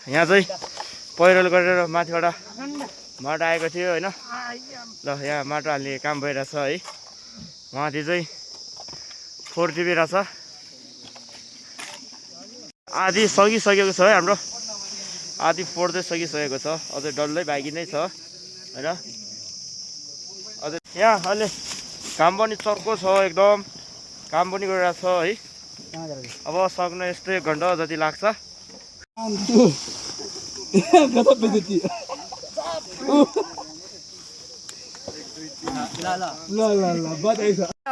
यहाँ चाहिँ पहिरो गरेर माथिबाट माटो आएको थियो होइन। ल यहाँ माटो हाल्ने काम भइरहेछ है। माथि चाहिँ फोर्टिरहेछ। आधी सकिसकेको छ है हाम्रो। आधी फोर्दै सकिसकेको छ। अझै डल्लै बाँकी नै छ होइन। अझै यहाँ अहिले काम पनि चर्को छ एकदम। काम पनि गरिरहेको छ है। अब सक्न यस्तै 1 घन्टा जति लाग्छ।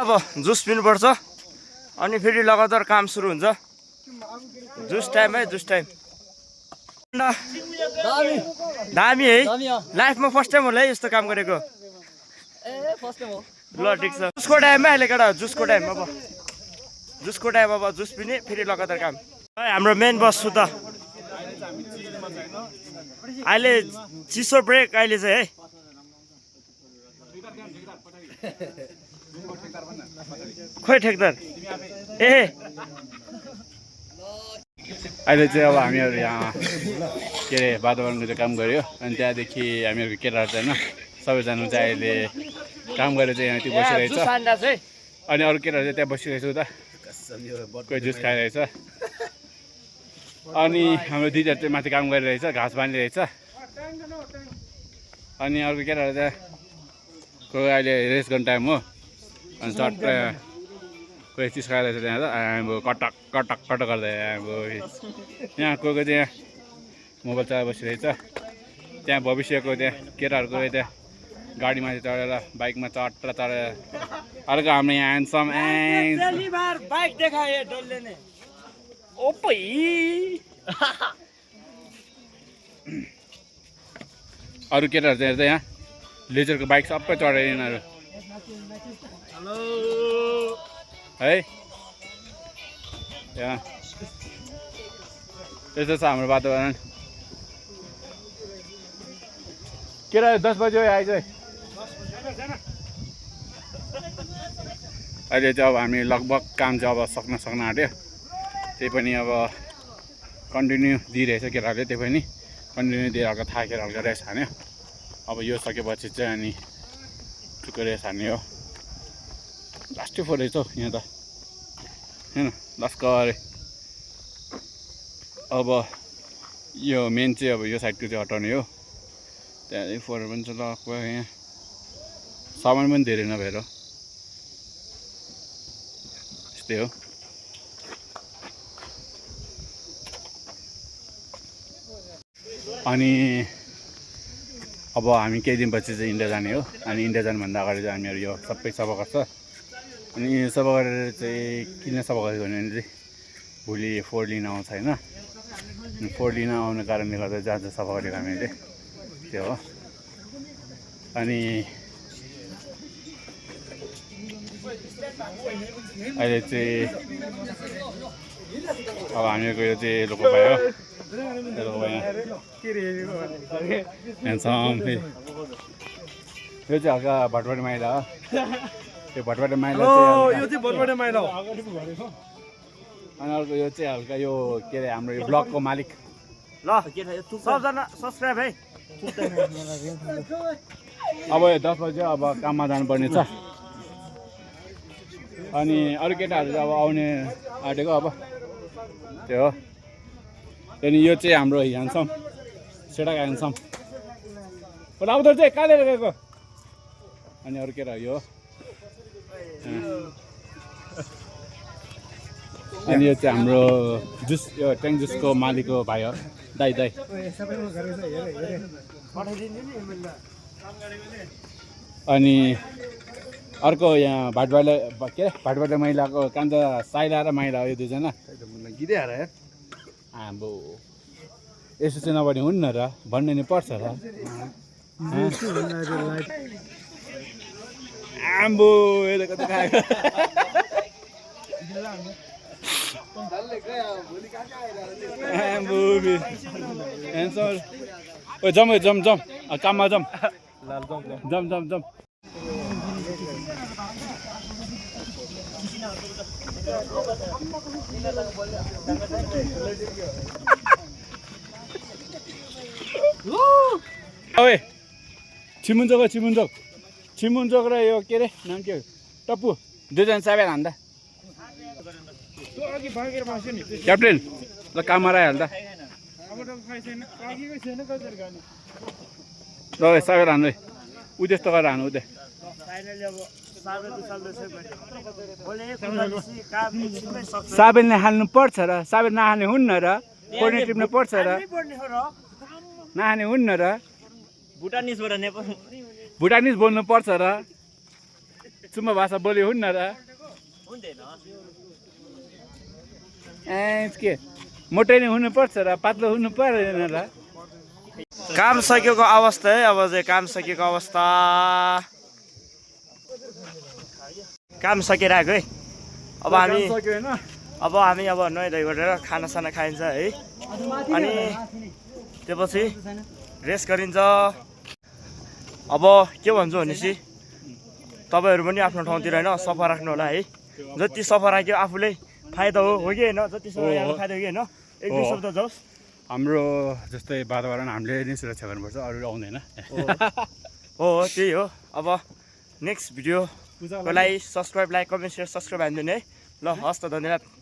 अब जुस पिनुपर्छ अनि फेरि लगातार काम सुरु हुन्छ। जुस टाइम है, जुस टाइम। दामी है। लाइफमा फर्स्ट टाइम होला है यस्तो काम गरेको। ल ठिक छ। जुसको टाइममा अहिले केटा जुसको टाइम। अब जुसको टाइम। अब जुस पिने फेरि लगातार काम। हाम्रो मेन बस सु त अहिले चिसो ब्रेक अहिले चाहिँ है। खोइ ठेक्दार ए अहिले चाहिँ अब हामीहरू यहाँ के अरे वातावरणको चाहिँ काम गऱ्यो अनि त्यहाँदेखि हामीहरूको केटाहरू चाहिँ होइन सबैजना चाहिँ अहिले काम गरेर चाहिँ यहाँ त्यो बसिरहेछ अनि अरू केटाहरू चाहिँ त्यहाँ बसिरहेछ उता कोही जुस खाइरहेछ अनि हाम्रो दिदीहरू चाहिँ माथि काम गरिरहेछ घाँस बाँधिरहेछ अनि अर्को केटाहरू चाहिँ कोही अहिले रेस्ट गर्ने टाइम हो अनि चट्ट कोही चिज खाइरहेछ त्यहाँ त अब कटक कटक कटक गर्दै अब यहाँ कोही कोही चाहिँ यहाँ मोबाइल चलाएर बसिरहेछ त्यहाँ भविष्यको त्यहाँ केटाहरूको त्यहाँ गाडीमाथि चढेर बाइकमा चट्ट चढेर अर्को हाम्रो यहाँ ह्यान्डसम बाइक देखाए डल्ले नै ओपै अरू केटाहरू चाहिँ यहाँ लेजरको बाइक सबै चढेर यिनीहरू है यहाँ त्यस्तो छ हाम्रो वातावरण केटा 10 बजी आइज अहिले चाहिँ अब हामी लगभग काम चाहिँ अब सक्न आँट्यो त्यही पनि अब कन्टिन्यू दिइरहेछ केटाहरूले त्यही पनि कन्टिन्यू दिएर हल्का थाकेर हल्का रेस्ट हान्यो अब यो सकेपछि चाहिँ अनि टुक्रो रेस्ट हान्ने हो लास्टै फोर रहेछ हौ यहाँ त होइन लस्करे अब यो मेन चाहिँ अब यो साइडको चाहिँ हटाउने हो त्यहाँदेखि फोर पनि छ ल यहाँ सामान पनि धेरै नभएर यस्तै हो अनि अब हामी केही दिनपछि चाहिँ इन्डिया जाने हो अनि इन्डिया जानुभन्दा अगाडि चाहिँ हामीहरू यो सबै सफा गर्छ अनि सफा गरेर चाहिँ किन सफा गरेको भने चाहिँ भोलि फोहोर लिन आउँछ होइन फोहोर लिन आउने कारणले गर्दा जहाँ जहाँ सफा गरेको हामीले त्यो हो अनि अहिले चाहिँ अब हामीहरूको यो चाहिँ लोको भयो ह्यान्डसम यो चाहिँ हल्का भटभटे माइला हो त्यो भटभटे माइला अनि अर्को यो चाहिँ हल्का यो के अरे हाम्रो यो ब्लगको मालिक ल सबजना सब्सक्राइब है अब यो 10 बजी अब काममा जानुपर्ने छ अनि अरू केटाहरू चाहिँ अब आउने आँटेको अब त्यो हो अनि यो चाहिँ हाम्रो ह्यान्डसम सेटाको ह्यान्डसम उधर चाहिँ कहाँ लिएर गएको अनि अरू केटाहरू यो अनि यो चाहिँ हाम्रो जुस यो ट्याङ जुसको मालिक हो भाइ हो दाइ अनि अर्को यहाँ भाटबाट महिलाको कान्छ साइला र माइला हो यो दुईजना आम्बो यसो चाहिँ नभने हुन्न र भन्ने नि पर्छ र आम्बो यता कता खाएको जम काममा जम ओए छिमुन्चोक र यो के अरे नाम के हो टप्पु दुईजना चाबेर हान्दा क्याप्टेन ल काममा आइहाल्दा ल चाबेर हान्नु ऊ त्यस्तो गरेर हान्नु उतै साबेनले हाल्नु पर्छ र साबेन नहाल्ने हुन्न र कोर्ने टिप्नु पर्छ र नहाल्ने हुन्न र भुटानिज बोल्नु पर्छ र सुम्बा भाषा बोल्यो हुन्न र के मोटै नै हुनुपर्छ र पातलो हुनु पर्दैन र काम सकिएको अवस्था है अब चाहिँ काम सकिएको अवस्था काम सकिरहेको है अब हामी नुहाइधुवाइ गरेर खानासाना खाइन्छ है अनि त्यसपछि रेस्ट गरिन्छ अब के भन्छु भनेपछि तपाईँहरू पनि आफ्नो ठाउँतिर होइन सफा राख्नु होला है जति सफा राख्यो आफूलाई फाइदा हो कि होइन जति सफा राख्यो फाइदा हो कि होइन एक दुई शब्द जाओस् हाम्रो जस्तै वातावरण हामीले नै सुरक्षा गर्नुपर्छ अरू आउँदैन हो त्यही हो अब नेक्स्ट भिडियोको लागि subscribe like comment share subscribe हानिदिनु है ल हस् त धन्यवाद